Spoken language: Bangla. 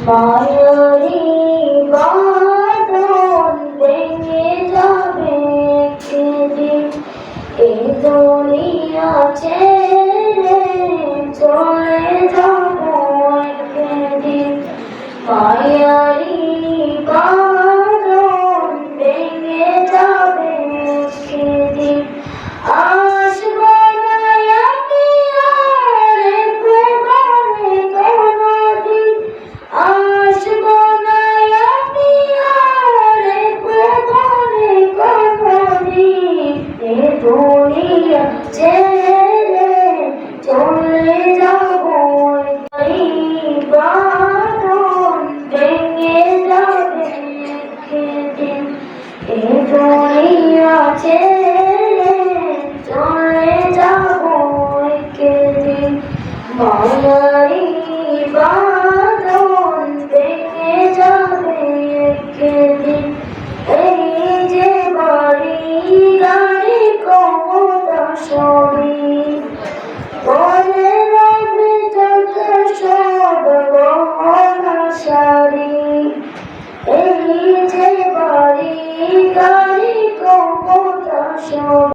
মায়ারি বাঁধন ভেঙে যাবে একদিন, এ দুনিয়া ছেড়ে চলে যাব একদিন। মায়ারি বাঁধন ভেঙে যাবে একদিন, আসবো না আমি আর একেবারে কোনোদিন, আসবো না আমি আর একেবারে কোনোদিন, এ দুনিয়া ছেড়ে চলে যাব একদিন। বাঁধন ভেঙে যাবে একদিন, এ দুনিয়া ছেড়ে চলে যাব একদিন। মায়ারি বাঁধন ভেঙে যাবে একদিন, এই যে বাড়ি গাড়ি ক্ষমতা সবই পরে রবে যত সব গহনা শাড়ি, এই যে বাড়ি গাড়ি ক্ষমতা সব